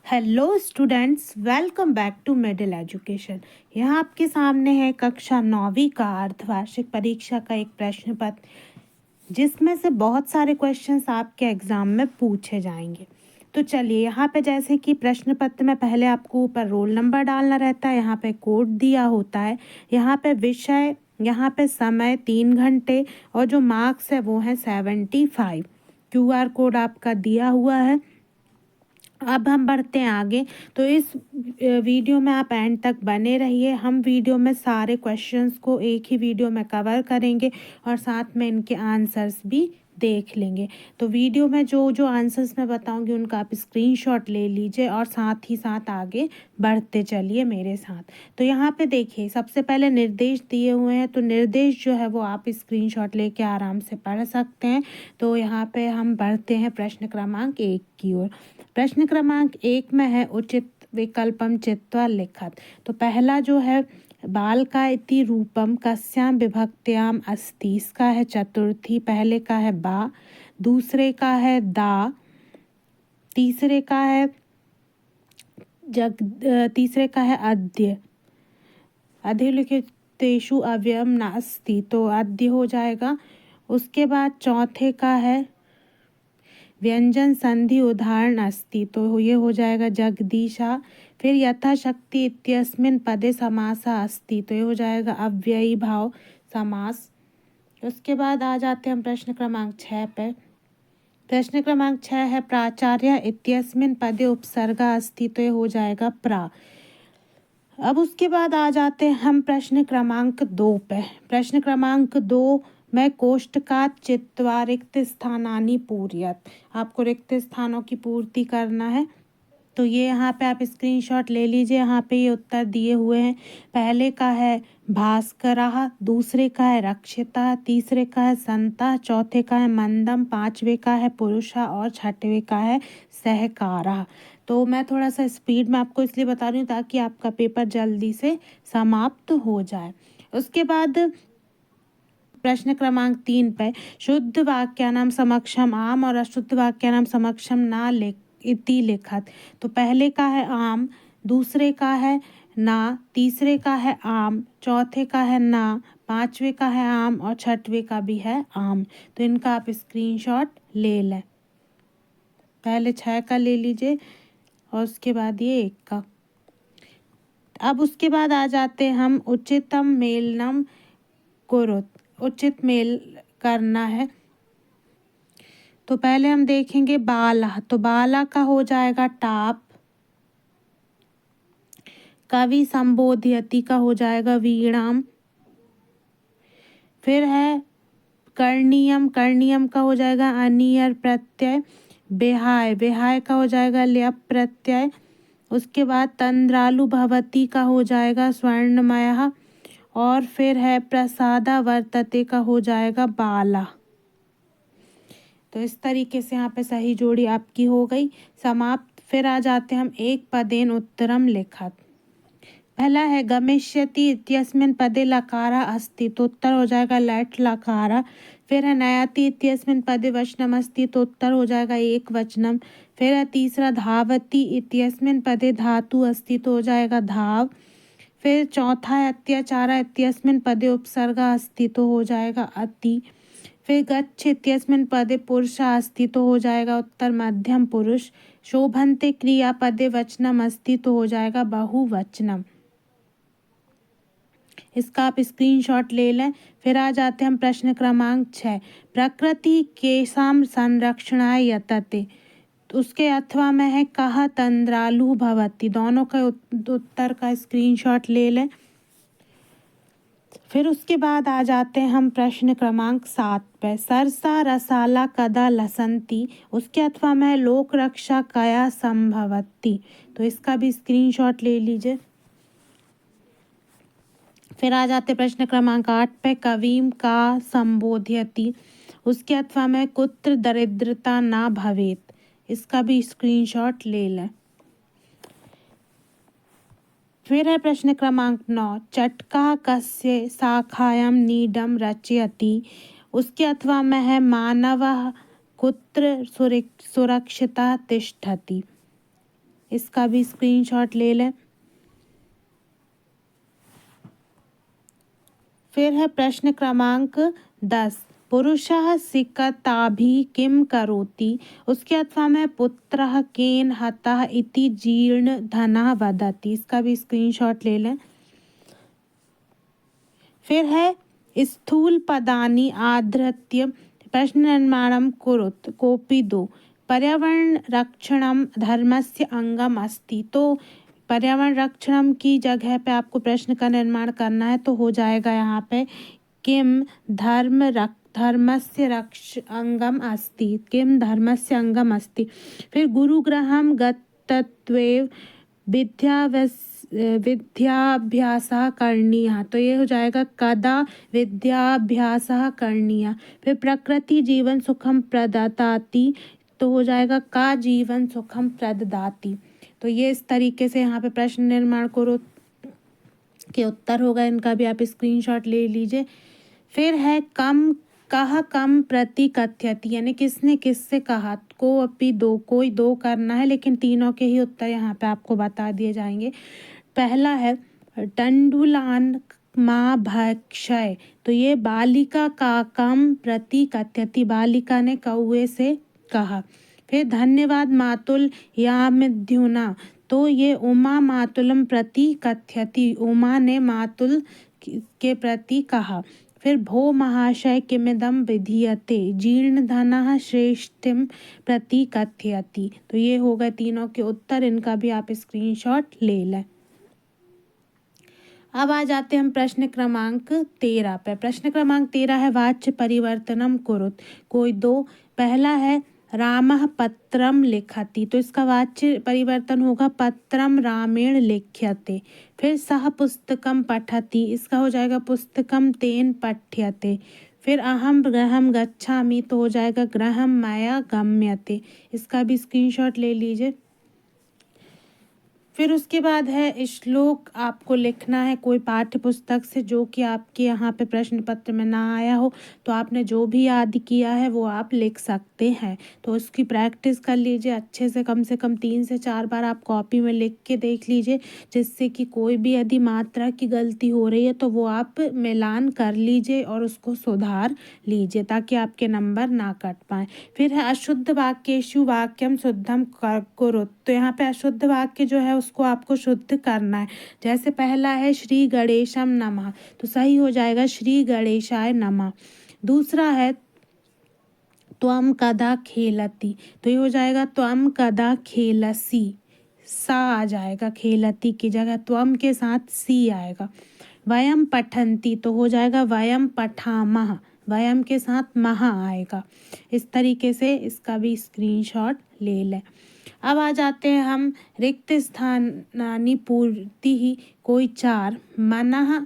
Hello students, welcome back to Middle Education. यहाँ आपके सामने है कक्षा 9वीं का अर्धवार्षिक परीक्षा का एक प्रश्न पत्र, जिसमें से बहुत सारे क्वेश्चंस आपके एग्जाम में पूछे जाएंगे। तो चलिए, यहाँ पे जैसे कि प्रश्न पत्र में पहले आपको ऊपर रोल नंबर डालना रहता है, यहाँ पे कोड दिया होता है, यहाँ पे विषय, यहाँ पे समय 3 घंटे और जो मार्क्स है वो है 75। QR कोड आपका दिया हुआ है। अब हम बढ़ते हैं आगे। तो इस वीडियो में आप एंड तक बने रहिए। हम वीडियो में सारे क्वेश्चंस को एक ही वीडियो में कवर करेंगे और साथ में इनके आंसर्स भी देख लेंगे। तो वीडियो में जो जो आंसर्स मैं बताऊंगी उनका आप स्क्रीनशॉट ले लीजिए और साथ ही साथ आगे बढ़ते चलिए मेरे साथ। तो यहाँ पे देखिए, सबसे पहले निर्देश दिए हुए हैं, तो निर्देश जो है वो आप स्क्रीनशॉट लेके आराम से पढ़ सकते हैं। तो यहाँ पे हम बढ़ते हैं प्रश्न क्रमांक 1 की ओर। प्रश्न क्रमांक 1 में है उचित विकल्पम चित्वा लिखत। तो पहला जो है बालका इति रूपम कस्याम विभक्त्याम अस्ति, इसका है चतुर्थी। पहले का है बा, दूसरे का है दा, तीसरे का है तीसरे का है अद्य। अधिलिखितेषु अव्ययम नास्ति, तो अद्य हो जाएगा। उसके बाद चौथे का है व्यंजन संधि उदाहरण अस्ति, तो ये हो जाएगा जगदीशा। फिर यथाशक्ति इत्यस्मिन् पदे समासः अस्ति, तो ये हो जाएगा अव्ययी भाव समास। उसके बाद आ जाते हैं हम प्रश्न क्रमांक 6 पे। प्रश्न क्रमांक 6 है प्राचार्य इत्यस्मिन् पदे उपसर्गा अस्ति, तो ये हो जाएगा प्रा। अब उसके बाद आ जाते हैं हम प्रश्न क्रमांक 2 पे। प्रश्न क्रमांक 2 में कोष्ठकात् चित्वा रिक्त स्थानानि पूरयत, आपको रिक्त स्थानों की पूर्ति करना है। तो ये यहाँ पे आप स्क्रीनशॉट ले लीजिए। यहाँ पे ये उत्तर दिए हुए हैं। पहले का है भास्करः, दूसरे का है रक्षिता, तीसरे का है संता, चौथे का है मंदम, पांचवे का है पुरुषा और छठवें का है सहकारः। तो मैं थोड़ा सा स्पीड में आपको इसलिए बता रही हूँ ताकि आपका पेपर जल्दी से समाप्त हो जाए। उसके बाद प्रश्न क्रमांक 3 पे शुद्ध वाक्यानां समक्षम आम और अशुद्ध वाक्यानां समक्षम ना इति लिखत। तो पहले का है आम, दूसरे का है ना, तीसरे का है आम, चौथे का है ना, पांचवे का है आम और छठवें का भी है आम। तो इनका आप स्क्रीनशॉट ले लें। पहले 6 का ले लीजिए और उसके बाद ये 1 का। अब उसके बाद आ जाते हैं हम उचितम मेलनम कुरुत, उचित मेल करना है। तो पहले हम देखेंगे बाला, तो बाला का हो जाएगा टाप, कवि संबोधयति का हो जाएगा वीणाम। फिर है कर्णीयम, कर्णीयम का हो जाएगा अनियर प्रत्यय। बेहाय, बेहाय का हो जाएगा ल्यप प्रत्यय। उसके बाद तंद्रालु भवती का हो जाएगा स्वर्णमय। और फिर है प्रसादा वर्तते का हो जाएगा बाला। तो इस तरीके से यहाँ पे सही जोड़ी आपकी हो गई समाप्त। फिर आ जाते हैं हम एक पदेन उत्तरम लिखत। पहला है गमिष्यति इत्यस्मिन् पदे लकारा अस्ति, तो उत्तर हो जाएगा लट लकारा। फिर है नयाति इत्यस्मिन् पदे वचनम अस्ति, तो उत्तर हो जाएगा एक वचनम। फिर है तीसरा धावति इत्यस्मिन् पदे धातु अस्ति, तो हो जाएगा धाव। फिर चौथा है अत्याचार इत्यस्मिन् पदे उपसर्गा अस्ति, तो हो जाएगा अति। फिर गच्छ इत्यस्मिन् पदे पुरुषा अस्ति, तो हो जाएगा उत्तर मध्यम पुरुष। शोभन्ते क्रियापदे वचनम अस्ति, तो हो जाएगा बहुवचनम। इसका आप स्क्रीनशॉट ले लें। फिर आ जाते हैं हम प्रश्न क्रमांक 6, प्रकृति केशाम संरक्षणाय यतते। तो उसके अथवा में है कहा तंद्रालु भवति, दोनों का उत्तर का स्क्रीनशॉट ले लें। फिर उसके बाद आ जाते हैं हम प्रश्न क्रमांक 7 पे, सरसा रसाला कदा लसंती, उसके अथवा में लोक रक्षा कया संभवती। तो इसका भी स्क्रीनशॉट ले लीजिए। फिर आ जाते प्रश्न क्रमांक 8 पे, कवीम का संबोधयति, उसके अथवा में कुत्र दरिद्रता ना भवेत। इसका भी स्क्रीनशॉट ले लें। फिर है प्रश्न क्रमांक 9, चटका कस्य शाखायां नीडम रचयति, उसके अथवा में है मानवः कुत्र सुरक्षिता तिष्ठति। इसका भी स्क्रीनशॉट ले लें। फिर है प्रश्न क्रमांक 10, पुरुषः सिकताभिः किं करोति। उसके अथवा में पुत्रः केन हतः इति जीर्ण धनः वदति। इसका भी स्क्रीनशॉट ले लें। फिर है स्थूल पदानि आधृत्य प्रश्न निर्माणं कुरुत कोऽपि दो। पर्यावरण रक्षणम धर्मस्य अंगम अस्ति। तो पर्यावरण रक्षणम की जगह पे आपको प्रश्न का निर्माण करना है, तो हो जाएगा यहाँ पे किम धर्मस्य अंगम अस्ति, किम धर्मस्य अंगम अस्ति। फिर गुरुगृहं गतत्वेव विद्याभ्यासः करणीयः। तो ये हो जाएगा कदा विद्याभ्यासः करणीयः। फिर प्रकृति जीवन सुखम प्रददाति। तो हो जाएगा का जीवन सुखम प्रददाति। तो ये इस तरीके से यहाँ पे प्रश्न निर्माण करो के उत्तर होगा। इनका भी आप स्क्रीनशॉट ले लीजिए। फिर है कम प्रति कथ्यति, यानी किसने किससे कहा। को अपि दो, कोई दो करना है, लेकिन तीनों के ही उत्तर यहाँ पे आपको बता दिए जाएंगे। पहला है टंडुलान माँ भक्षय। तो ये बालिका का कम प्रति कथ्यति, बालिका ने कौवे से कहा। फिर धन्यवाद मातुल यामिद्युना। तो ये उमा मातुलम प्रति कथ्यति, उमा ने मातुल के प्रति कहा। फिर भो महाशय किमिदम विधीयते, जीर्ण धनः श्रेष्ठिम प्रति कथयति। तो ये हो गए तीनों के उत्तर। इनका भी आप स्क्रीनशॉट ले लें। अब आ जाते हैं हम प्रश्न क्रमांक 13 पे। प्रश्न क्रमांक 13 है वाच्य परिवर्तनम कुरुत, कोई दो। पहला है रामः पत्रम लिखति। तो इसका वाच्य परिवर्तन होगा पत्रम रामेण लिख्यते। फिर सह पुस्तकम पठति, इसका हो जाएगा पुस्तकम तेन पठ्यते। फिर अहम गृहम गच्छामि, तो हो जाएगा गृहम मया गम्यते। इसका भी स्क्रीनशॉट ले लीजिए। फिर उसके बाद है श्लोक आपको लिखना है कोई पाठ्य पुस्तक से, जो कि आपके यहाँ पे प्रश्न पत्र में ना आया हो। तो आपने जो भी याद किया है वो आप लिख सकते हैं। तो उसकी प्रैक्टिस कर लीजिए अच्छे से कम 3 से 4 बार आप कॉपी में लिख के देख लीजिए, जिससे कि कोई भी यदि मात्रा की गलती हो रही है तो वो आप मिलान कर लीजिए और उसको सुधार लीजिए, ताकि आपके नंबर ना कट पाएँ। फिर है अशुद्ध वाक्येषु वाक्यम शुद्धम कुरुत। तो यहाँ पे अशुद्ध वाक्य जो है उसको आपको शुद्ध करना है। जैसे पहला है श्री गणेशम नमः, तो सही हो जाएगा श्री गणेशाय नमः। दूसरा है त्वम कदा खेलति, तो ये हो जाएगा त्वम कदा खेलसी, सा आ जाएगा, खेलती की जगह त्वम के साथ सी आएगा। वयम पठन्ति, तो हो जाएगा वयम पठामः, वयम के साथ महा आएगा। इस तरीके से इसका भी स्क्रीनशॉट ले लें। अब आ जाते हैं हम रिक्त स्थानानि पूर्ति ही, कोई 4। मनः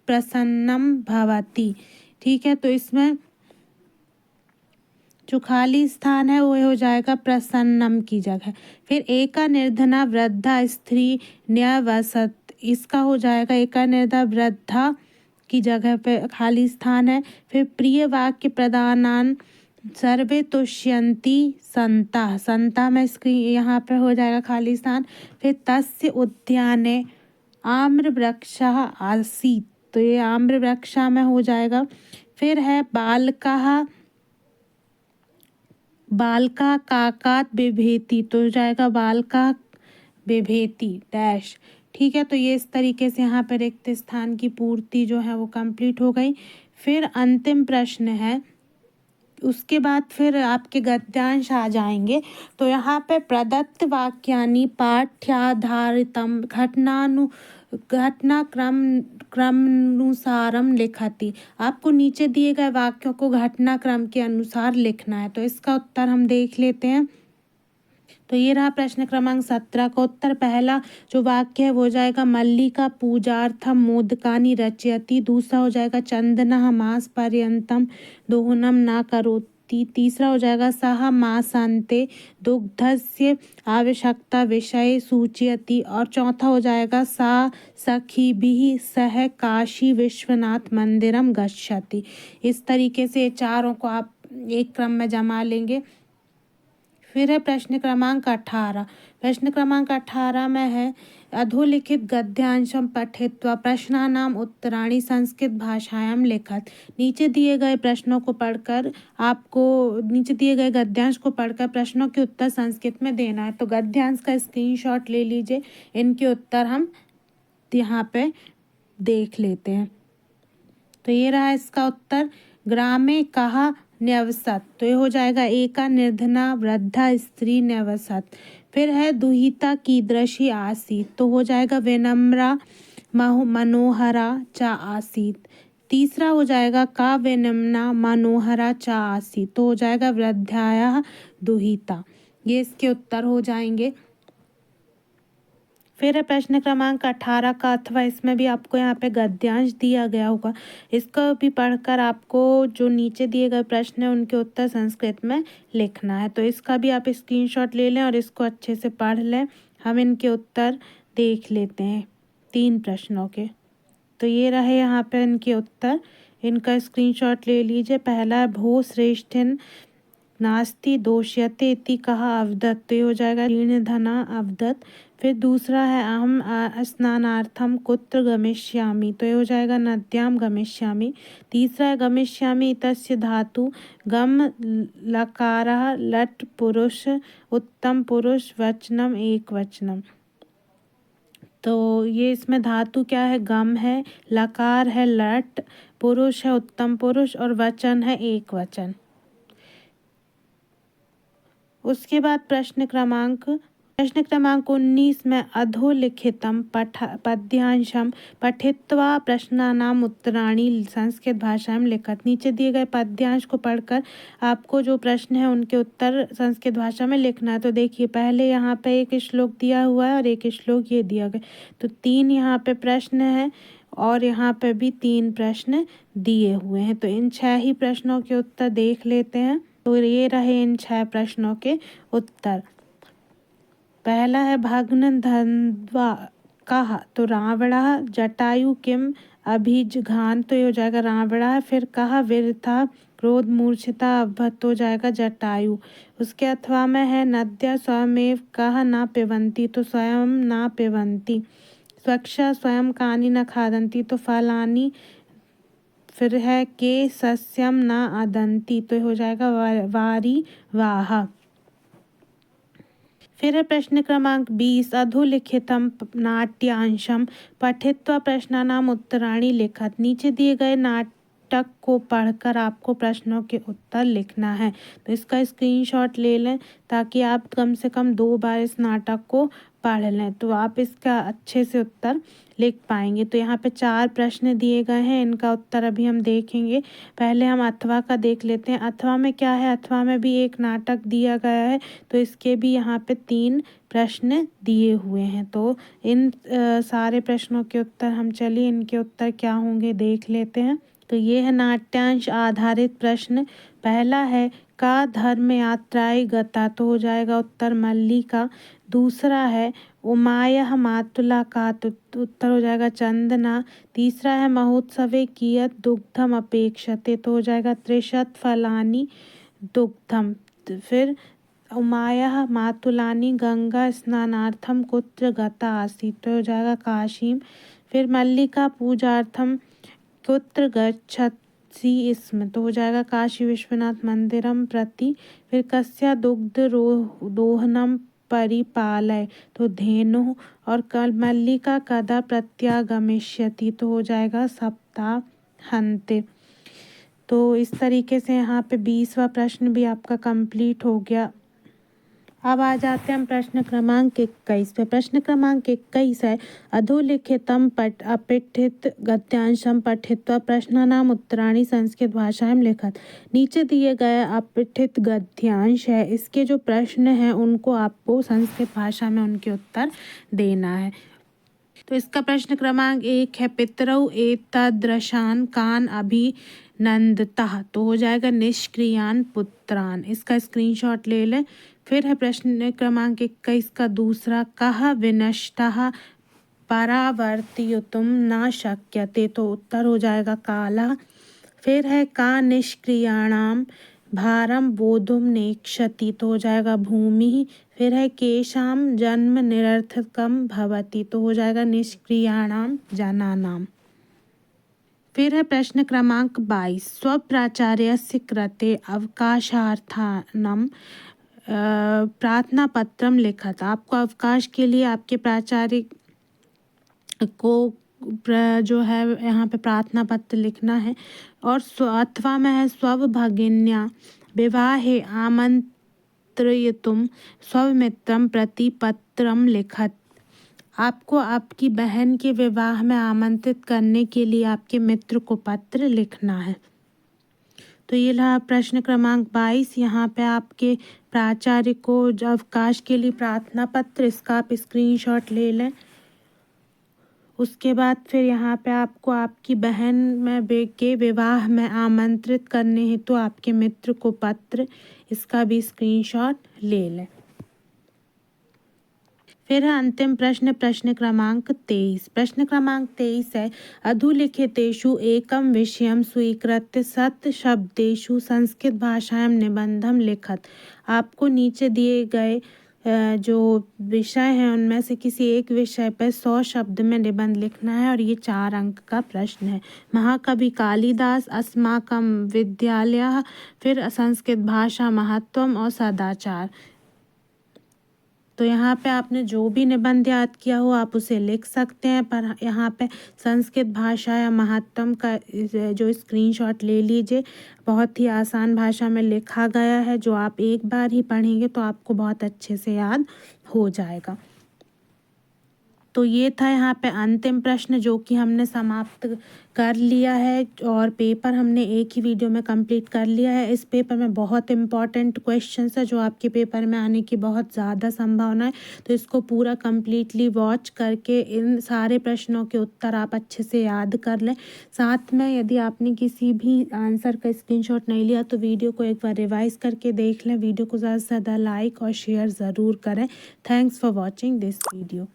प्रसन्नम भवति। ठीक है, तो इसमें जो खाली स्थान है वो हो जाएगा प्रसन्नम की जगह। फिर एका निर्धना वृद्धा स्त्री न्यवसत, इसका हो जाएगा एका निर्धा वृद्धा की जगह पे खाली स्थान है। फिर प्रिय वाक्य प्रदानान सर्वे तुष्यन्ति संता, संता में स्क्रीन यहाँ पे हो जाएगा खाली स्थान। फिर तस्य उद्याने आम्र वृक्षः आसीत्, तो ये आम्र वृक्षा में हो जाएगा। फिर है बालका काकात बिभेति, तो हो जाएगा बालका बिभेति डैश। ठीक है, तो ये इस तरीके से यहाँ पर रिक्त स्थान की पूर्ति जो है वो कंप्लीट हो गई। फिर अंतिम प्रश्न है, उसके बाद फिर आपके गद्यांश आ जाएंगे। तो यहाँ पे प्रदत्त वाक्यानि पाठ्याधारितम घटनाक्रमानुसारम लिखति। आपको नीचे दिए गए वाक्यों को घटनाक्रम के अनुसार लिखना है। तो इसका उत्तर हम देख लेते हैं। तो ये रहा प्रश्न क्रमांक 17 का उत्तर। पहला जो वाक्य है वो हो जाएगा मल्लिका पूजार्थम मोदकानि रचयति। दूसरा हो जाएगा चंदनः मास पर्यंतम दोहनम न करोति। तीसरा हो जाएगा सह मासान्ते दुग्धस्य आवश्यकता विषय सूचयति। और चौथा हो जाएगा सा सखीभिः सह काशी विश्वनाथ मंदिरम गच्छति। इस तरीके से चारों को आप एक क्रम में जमा लेंगे। फिर है प्रश्न क्रमांक 18। प्रश्न क्रमांक 18 में है अधोलिखित गद्यांशम पठित्वा प्रश्नानाम उत्तराणि संस्कृत भाषायां लिखत। नीचे दिए गए प्रश्नों को पढ़कर आपको नीचे दिए गए गद्यांश को पढ़कर प्रश्नों के उत्तर संस्कृत में देना है। तो गद्यांश का स्क्रीनशॉट ले लीजिए, इनके उत्तर हम यहाँ पे देख लेते हैं। तो ये रहा इसका उत्तर। ग्रामे कहा न्यवसत, तो ये हो जाएगा एका निर्धना वृद्धा स्त्री न्यवसत। फिर है दुहिता कीदृशी आसीत, तो हो जाएगा विनम्रा मनोहरा च आसीत। तीसरा हो जाएगा का विनम्ना मनोहरा च आसीत, तो हो जाएगा वृद्धाया दुहिता। ये इसके उत्तर हो जाएंगे। फिर है प्रश्न क्रमांक 18 का अथवा, इसमें भी आपको यहाँ पे गद्यांश दिया गया होगा, इसको भी पढ़कर आपको जो नीचे दिए गए प्रश्न हैं उनके उत्तर संस्कृत में लिखना है। तो इसका भी आप स्क्रीनशॉट ले लें और इसको अच्छे से पढ़ लें। हम इनके उत्तर देख लेते हैं 3 प्रश्नों के। तो ये रहे यहाँ पे इनके उत्तर, इनका स्क्रीनशॉट ले लीजिए। पहला है भो श्रेष्ठिन नास्ति दोष्यते इति कहा अवदत्, तो ये हो जाएगा ऋण धना अवदत्। फिर दूसरा है अहम स्नानार्थम कुत्र गमिष्यामि, तो ये हो जाएगा नद्याम गमिष्यामि। तीसरा है गमिष्यामि इतस्य धातु गम लकारः लट पुरुष उत्तम पुरुष वचनम एक वचनम। तो ये इसमें धातु क्या है, गम है, लकार है लट, पुरुष है उत्तम पुरुष और वचन है एक वचन। उसके बाद प्रश्न क्रमांक 19 में अधोलिखितम पद्यांशम पठित्वा प्रश्नानाम उत्तराणि संस्कृत भाषा में लिखत। नीचे दिए गए पद्यांश को पढ़कर आपको जो प्रश्न है उनके उत्तर संस्कृत भाषा में लिखना है। तो देखिए पहले यहाँ पे एक श्लोक दिया हुआ है और एक श्लोक ये दिया गया, तो 3 यहाँ पे प्रश्न है और यहाँ पे भी 3 प्रश्न दिए हुए हैं। तो इन 6 ही प्रश्नों के उत्तर देख लेते हैं। तो ये रहे इन 6 प्रश्नों के उत्तर। पहला है भग्न धन्वा कहा, तो रावणा जटायु किम अभिजघान, तो ये हो जाएगा रावणा। फिर कहा वीरता क्रोध मूर्छिता अभत, हो जाएगा जटायु। उसके अथवा में है नद्या स्वयमेव कहा ना पिबंती, तो स्वयं ना पिबंती। स्वक्षा स्वयं कानी न खादंती, तो फलानी। फिर है के सस्यम ना आदंती, तो हो जाएगा वारी वाहा। फिर है प्रश्न क्रमांक 20 अधोलिखितम नाट्यांशम पठित्वा प्रश्नानाम उत्तराणि लिखत। नीचे दिए गए नाटक को पढ़कर आपको प्रश्नों के उत्तर लिखना है। तो इसका स्क्रीनशॉट ले लें ताकि आप कम से कम 2 बार इस नाटक को पढ़ लें, तो आप इसका अच्छे से उत्तर लिख पाएंगे। तो यहाँ पे 4 प्रश्न दिए गए हैं, इनका उत्तर अभी हम देखेंगे। पहले हम अथवा का देख लेते हैं। अथवा में क्या है, अथवा में भी एक नाटक दिया गया है, तो इसके भी यहाँ पे 3 प्रश्न दिए हुए हैं। तो इन सारे प्रश्नों के उत्तर हम चलिए इनके उत्तर क्या होंगे देख लेते हैं। तो ये है नाट्यांश आधारित प्रश्न। पहला है का धर्म यात्राएं गता, तो हो जाएगा उत्तर मल्लिका। दूसरा है उमायः मातुला का, तो उत्तर हो जाएगा चंदना। तीसरा है महोत्सवे कियत् दुग्धम अपेक्षते, तो हो जाएगा त्रिशत फलानि दुग्धम। फिर उमायः मातुलानि गंगा स्नानार्थम कुत्र गता आसीत्, तो हो जाएगा काशीम। फिर मल्लिका पूजार्थम कुत्र गच्छति स्म, तो हो जाएगा काशी विश्वनाथ मंदिरम प्रति। फिर कस्या दुग्ध दोहनम परिपालय, तो धेनु। और कल मल्लिका कदा प्रत्यागमिष्यति, तो हो जाएगा सप्ताहांते। तो इस तरीके से यहाँ पे 20वां प्रश्न भी आपका कंप्लीट हो गया। अब आ जाते हैं हम प्रश्न क्रमांक 21 पे। प्रश्न क्रमांक 21 है अधोलिखितम अपठित गद्यांशम पठित्वा प्रश्नानाम उत्तराणि संस्कृत भाषा में लिखत। नीचे दिए गए अपठित गद्यांश है, इसके जो प्रश्न हैं उनको आपको संस्कृत भाषा में उनके उत्तर देना है। तो इसका प्रश्न क्रमांक 1 है पितरौ एतादृशान कान अभिनंदतः, तो हो जाएगा निष्क्रियान पुत्रान। इसका स्क्रीनशॉट ले लें। फिर है प्रश्न क्रमांक 21 का दूसरा कहा विनष्टः परावर्तयितुं न शक्यते, तो उत्तर हो जाएगा काला। फिर है का निष्क्रियाणाम भारम बोधुम नेक्षति तो हो जाएगा भूमि। फिर है केशाम जन्म निरर्थकम भवति तो हो जाएगा निष्क्रियाणाम जनानाम। फिर है प्रश्न क्रमांक 22, स्वप्राचार्यस्य कृते अवकाशार्थानम प्रार्थना पत्रम लिखत। आपको अवकाश के लिए आपके प्राचार्य को जो है यहाँ पे प्रार्थना पत्र लिखना है। और अथवा में है स्व भगिन्या विवाहे आमंत्रितुम स्वमित्रम प्रति पत्रम लिखत। आपको आपकी बहन के विवाह में आमंत्रित करने के लिए आपके मित्र को पत्र लिखना है। तो ये रहा प्रश्न क्रमांक 22। यहाँ पे आपके प्राचार्य को अवकाश के लिए प्रार्थना पत्र, इसका आप स्क्रीनशॉट ले लें। उसके बाद फिर यहाँ पे आपको आपकी बहन में के विवाह में आमंत्रित करने हेतु तो आपके मित्र को पत्र, इसका भी स्क्रीनशॉट ले लें। फिर है अंतिम प्रश्न, प्रश्न क्रमांक 23। प्रश्न क्रमांक 23 है अधुलिखितेषु एकम विषयम स्वीकृत्य सत शब्देषु संस्कृत भाषायां निबंधम लिखत। आपको नीचे दिए गए जो विषय हैं उनमें से किसी एक विषय पर 100 शब्द में निबंध लिखना है और ये 4 अंक का प्रश्न है। महाकवि कालिदास, अस्माकं विद्यालयः, फिर संस्कृत भाषा महत्वम और सदाचार। तो यहाँ पे आपने जो भी निबंध याद किया हो आप उसे लिख सकते हैं, पर यहाँ पे संस्कृत भाषा या महत्वम का जो स्क्रीनशॉट ले लीजिए। बहुत ही आसान भाषा में लिखा गया है, जो आप एक बार ही पढ़ेंगे तो आपको बहुत अच्छे से याद हो जाएगा। तो ये था यहाँ पे अंतिम प्रश्न जो कि हमने समाप्त कर लिया है और पेपर हमने एक ही वीडियो में कंप्लीट कर लिया है। इस पेपर में बहुत इम्पॉर्टेंट क्वेश्चंस है जो आपके पेपर में आने की बहुत ज़्यादा संभावना है। तो इसको पूरा कंप्लीटली वॉच करके इन सारे प्रश्नों के उत्तर आप अच्छे से याद कर लें। साथ में यदि आपने किसी भी आंसर का स्क्रीनशॉट नहीं लिया तो वीडियो को एक बार रिवाइज करके देख लें। वीडियो को ज़्यादा से ज़्यादा लाइक और शेयर ज़रूर करें। Thanks for watching this video.